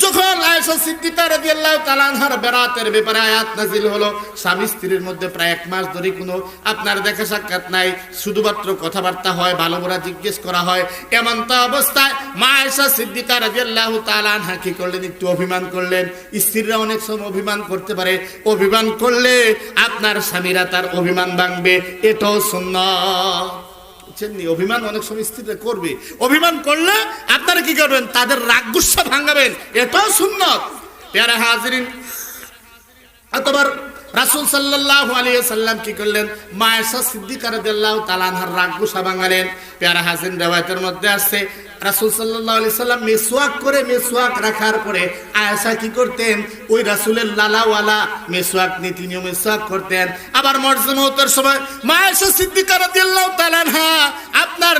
যখন আয়েশা সিদ্দিকা রাদিয়াল্লাহু তাআলা আনহার বেরাতের ব্যাপারে আয়াত নাযিল হলো, স্বামী স্ত্রীর মধ্যে প্রায় 1 মাস ধরে কোনো আপনার দেখা সাক্ষাৎ নাই, শুধুমাত্র কথাবার্তা হয়, ভালো মোরা জিজ্ঞেস করা হয়। এমন তো অবস্থায় মা আয়েশা সিদ্দিকা রাদিয়াল্লাহু তাআলা আনহা কি করলেন? একটু অভিমান করলেন। স্ত্রীরা অনেক সময় অভিমান করতে পারে, অভিমান করলে আপনার স্বামীরা তার অভিমান ভাঙবে, এটাও সুন্নাত। অভিমান অনেক সময় স্ত্রীরা করবে, অভিমান করলে আপনারা কি করবেন? তাদের রাগ গুসা ভাঙাবেন, এটাও সুন্নাত। প্যারা হাজিরিন, অতবার রাসূল সাল্লাল্লাহু আলাইহি ওয়াসাল্লাম কি করলেন? মা আয়েশা সিদ্দিকা রাদিয়াল্লাহু তাআলা আনহার রাগ গুসা ভাঙালেন। প্যারা হাজিরিন, riwayaতের মধ্যে আসছে রাসূল সাল্লাল্লাহু আলাইহি সাল্লাম মিসওয়াক করে, মিসওয়াক রাখার পরে আয়েশা কি করতেন? ওই রাসূলের লালাওয়ালা মিসওয়াক নিয়ে তিনিও মিসওয়াক করতেন। আবার মরজুমতের সময় মা আয়েশা সিদ্দিকা রাদিয়াল্লাহু তাআলা আনহা আপনার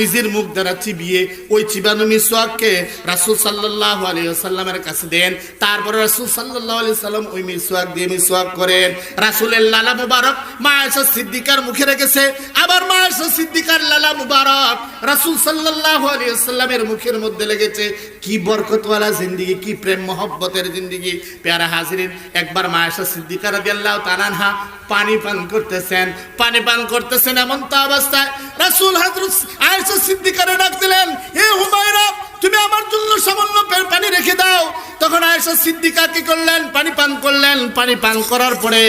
নিজের মুখ দ্বারা চিবিয়ে ওই চিবানো মিসওয়াককে রাসূল সাল্লাল্লাহু আলাইহি ওয়াসাল্লামের কাছে দেন। তারপরে রাসূল সাল্লাল্লাহু আলাইহি সাল্লাম ওই মিসওয়াক দিয়ে মিসওয়াক করেন। রাসূলের লালা মুবারক মা আয়েশা সিদ্দিকার মুখে রেখেছে, আবার মা আয়েশা সিদ্দিকার লালা মুবারক রাসূল সাল্লাল্লাহু আলাইহি ওয়াসাল্লামের মুখের মধ্যে লেগেছে। কি বরকতওয়ালা জিন্দেগি, কি প্রেম মহব্বতের জিন্দেগি। প্যারা হাজিরিন, একবার মা আয়েশা সিদ্দিকা রাদিয়াল্লাহু তাআলা আনহা পানি পান করতেছেন। এমন তো অবস্থায় রাসূল হযরত আয়েশা সিদ্দিকারে ডাক দিলেন, হে হুমায়রা, তুমি আমার জন্য সামান্য পানি রেখে দাও। তখন আয়েশা সিদ্দিকা কি করলেন? পানি পান করলেন। পানি পান করার পরে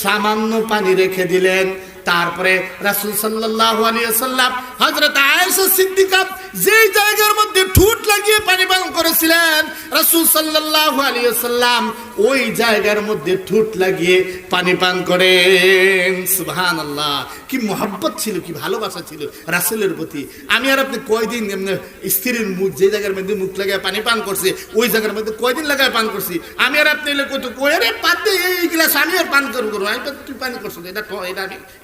সামান্য পানি রেখে দিলেন। তারপরে রাসূল সাল্লাল্লাহু আলাইহি ওয়াসাল্লাম হযরত আয়েশা সিদ্দিকা যেই জায়গার মধ্যে ঠোঁট লাগিয়ে পানি পান করেছিলেন, রাসূল সাল্লাল্লাহু আলাইহি ওয়াসাল্লাম ওই জায়গার মধ্যে ঠোঁট লাগিয়ে পানি পান করেন। সুবহানাল্লাহ, কি মহব্বত ছিল, কি ভালোবাসা ছিল রাসূলের প্রতি। আমি আর আপনি কয়দিন স্ত্রীর মুখ যে জায়গার মধ্যে মুখ লাগায় পানি পান করছে, ওই জায়গার মধ্যে কয়দিন লাগায় পান করছি? আমি আর আপনি এলে কত কয়রে পাতে এই গ্লাস আমি আর পান করবো, আমি তুই পানি করছো,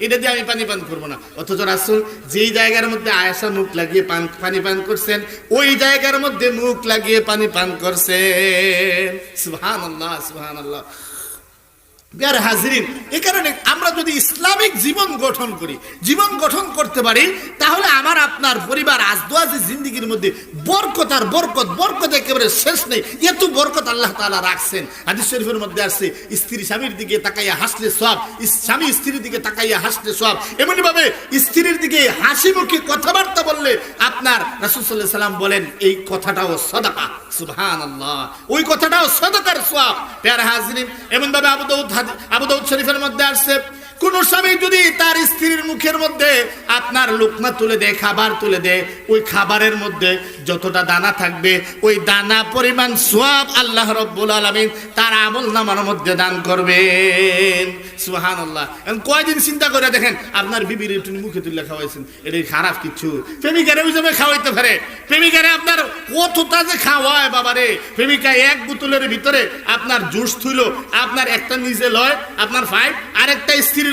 এটা দিয়ে আমি পানি পান করবো না। অথচ রাসূল যেই জায়গার মধ্যে আয়েশা মুখ লাগিয়ে পানি পান করছেন, ওই জায়গার মধ্যে মুখ লাগিয়ে পানি পান করছেন। সুবহানাল্লাহ, সুবহানাল্লাহ। প্রিয় হাজিরিন, এই কারণে আমরা যদি ইসলামিক জীবন গঠন করতে পারি, তাহলে আমার আপনার পরিবার আজদোয়াজি জিন্দেগির মধ্যে বরকত একেবারে শেষ নেই। এত বরকত আল্লাহ তাআলা রাখছেন। হাদিস শরীফের মধ্যে আছে, স্ত্রী স্বামীর দিকে তাকাইয়া হাসলে সওয়াব, স্বামী স্ত্রীর দিকে তাকাইয়া হাসলে সওয়াব। এমনি ভাবে স্ত্রীর দিকে হাসি মুখে কথাবার্তা বললে আপনার রাসূল সাল্লাল্লাহু আলাইহি ওয়াসাল্লাম বলেন এই কথাটাও সাদাকা। সুবহানাল্লাহ, ওই কথাটাও সাদাকার সওয়াব। প্রিয় হাজিরিন, এমন ভাবে আবু দাউদ শরীফের মধ্যে আসছে, কোন স্বামী যদি তার স্ত্রীর মুখের মধ্যে আপনার লোকমা তুলে দেয়, খাবার তুলে দেয়, ওই খাবারের মধ্যে যতটা দানা থাকবে ওই দানা পরিমাণ সওয়াব আল্লাহ রাব্বুল আলামিন তার আমলনামার মধ্যে দান করবেন। সুবহানাল্লাহ। এখন কয়দিন চিন্তা করে দেখেন, আপনার বিবির একটু মুখে তুলে খাওয়াইছেন, এটা খারাপ কিছু? প্রেমিকারে ওই জন্য খাওয়াইতে পারে, প্রেমিকারে আপনার কতটা যে খাওয়ায় বাবারে। প্রেমিকা এক বোতলের ভিতরে আপনার জুস থইল, আপনার একটা নিজে লয় আপনার ফাইভ, আর একটা স্ত্রীর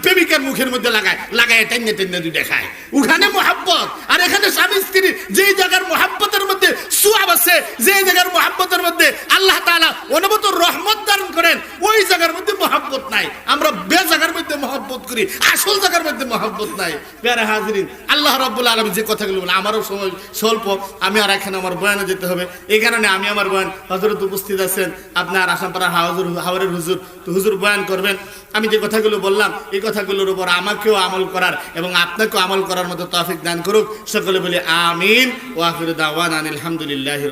প্রেমিকার মুখের মধ্যে লাগায় টেনে দুইটা খায়। ওখানে মহাব্বত, আর এখানে স্বামী স্ত্রী যেই জায়গার মহাব্বতের মধ্যে সওয়াব আছে, যেই জায়গার মহাব্বতের মধ্যে আল্লাহ তাআলা অনবরত রহমত দান করেন, ওই জায়গার মধ্যে মহাব্বত নাই। আমরা বে জায়গার মধ্যে মহাব্বত করি, আসল জায়গার মধ্যে মহাব্বত নাই। প্রিয় হাজিরিন, আল্লাহ রাব্বুল আলামিন যে কথাগুলো বলেন, আমারও সময় স্বল্প, আমি আর এখানে আমার বয়ানে যেতে হবে। এই কারণে আমি আমার বয়ান, হযরত উপস্থিত আছেন আপনার আসামপাড়া হাওরের হুজুর, তো হুজুর বয়ান করবেন। আমি যে কথাগুলো বললাম এই কথাগুলোর উপর আমাকেও আমল করার এবং আপনাকেও আমল করার মতো তৌফিক দান করুক। সকলে বলি আমিন। ওয়া আখিরু দাওয়ানা আলহামদুলিল্লাহ।